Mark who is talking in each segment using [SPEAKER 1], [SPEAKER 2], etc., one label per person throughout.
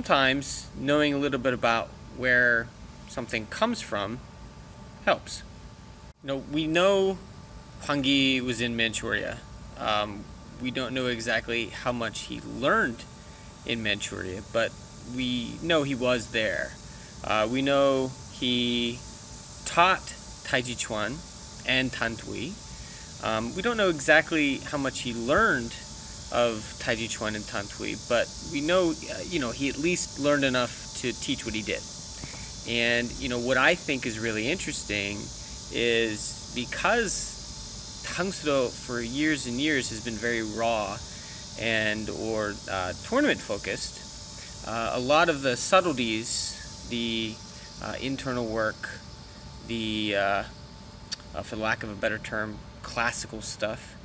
[SPEAKER 1] sometimes knowing a little bit about where something comes from helps. We know Hwang Kee was in Manchuria. We don't know exactly how much he learned in Manchuria, but we know he was there. We know he taught Taijiquan and Tantui. We don't know exactly how much he learned of Taijiquan and Tantui, but we know, he at least learned enough to teach what he did. And, what I think is really interesting is because Tang-Soo for years and years has been very raw or tournament focused, a lot of the subtleties, the internal work, the, for lack of a better term, classical stuff,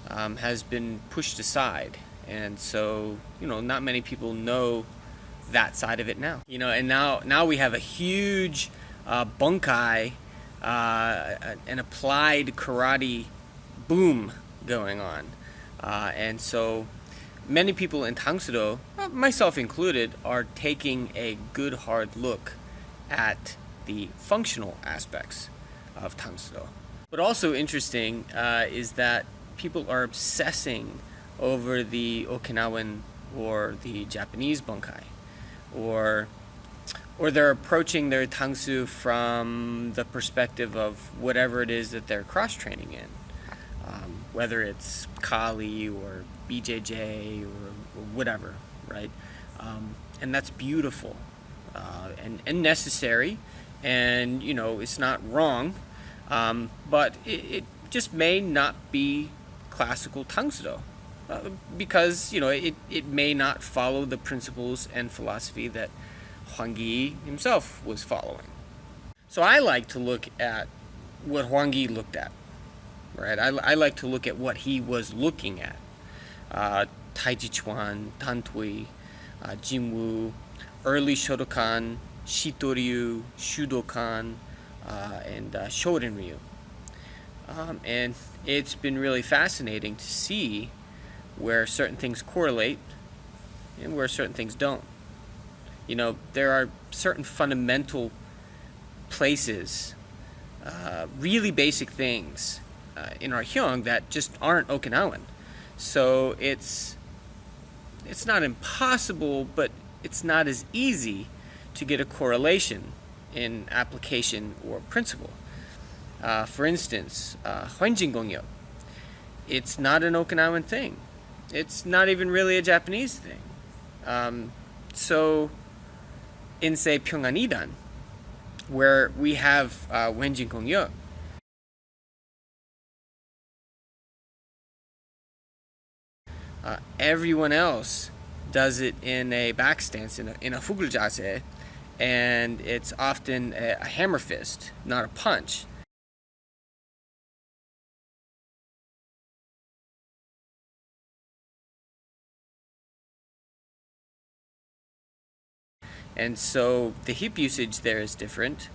[SPEAKER 1] has been pushed aside, and so not many people know that side of it now. And now we have a huge bunkai, an applied karate boom going on, and so many people in Tang-Soo, myself included, are taking a good hard look at the functional aspects of Tang-Soo. But also interesting is that people are obsessing over the Okinawan or the Japanese Bunkai, or they're approaching their Tang-Soo from the perspective of whatever it is that they're cross-training in, whether it's Kali or BJJ or whatever, right? And that's beautiful and necessary, and it's not wrong, but it just may not be classical Tang-Soo, because it may not follow the principles and philosophy that Hwang Kee himself was following. So I like to look at what Hwang Kee looked at, right? I like to look at what he was looking at. Taijiquan, Tantui, Jinwoo, early Shotokan, Shito Ryu, Shudokan, and Shorin Ryu. And it's been really fascinating to see where certain things correlate and where certain things don't. There are certain fundamental places, really basic things in our hyung that just aren't Okinawan. So it's not impossible, but it's not as easy to get a correlation in application or principle. For instance, whengjin, it's not an Okinawan thing. It's not even really a Japanese thing. So in, say, Pyongahn Edan, where we have whengjin, everyone else does it in a back stance, in a hugul jahseh, and it's often a hammer fist, not a punch. And so the hip usage there is different,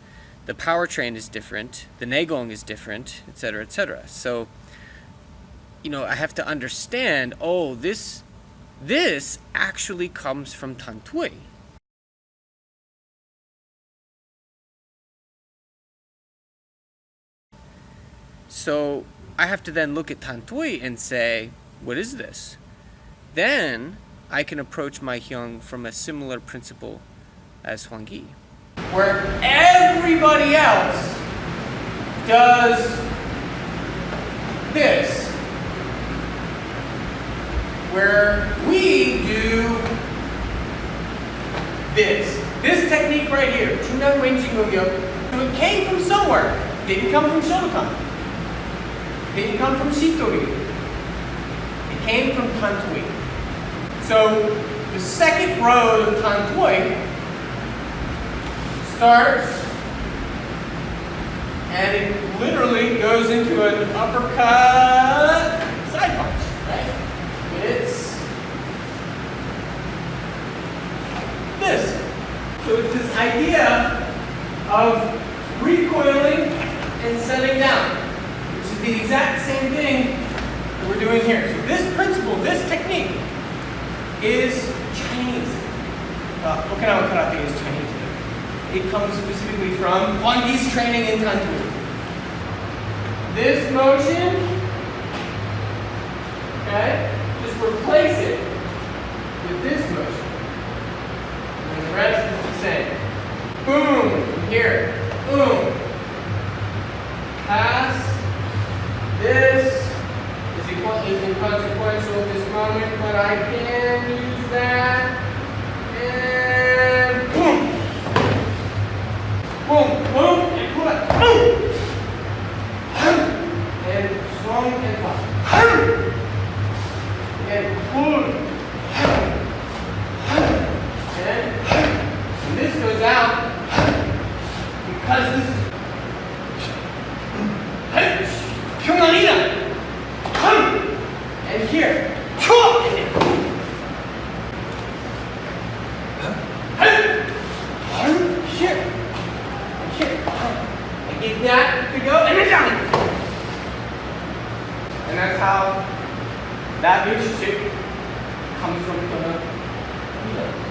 [SPEAKER 1] the power train is different, the nehgong is different, etc., etc. So, I have to understand, this actually comes from Tantui. So I have to then look at Tantui and say, what is this? Then I can approach my hyung from a similar principle as Hwang Kee, where everybody else does this, where we do this technique right here, Chunnan Whengjin. It came from somewhere. It didn't come from Shotokan. It didn't come from Shito Ryu. It came from Tantui. So the second row of Tantui starts, and it literally goes into an uppercut side punch, right? It's this. So it's this idea of recoiling and setting down, which is the exact same thing that we're doing here. So this principle, this technique, is Chinese. Okinawan karate is Chinese. It comes specifically from Hwang Kee's training in Tantui. This motion, okay, just replace it with this motion. And the rest is the same. Boom, here, boom. Pass. This is inconsequential at this moment, but I can use that. And boom. Boom, boom, and pull it. Boom. And strong and tough. And pull. And when this goes out, because this is Pyongahn Edan. And here. Here. Here. I get that to go and then down. And that's how that relationship comes from Pyongahn Edan.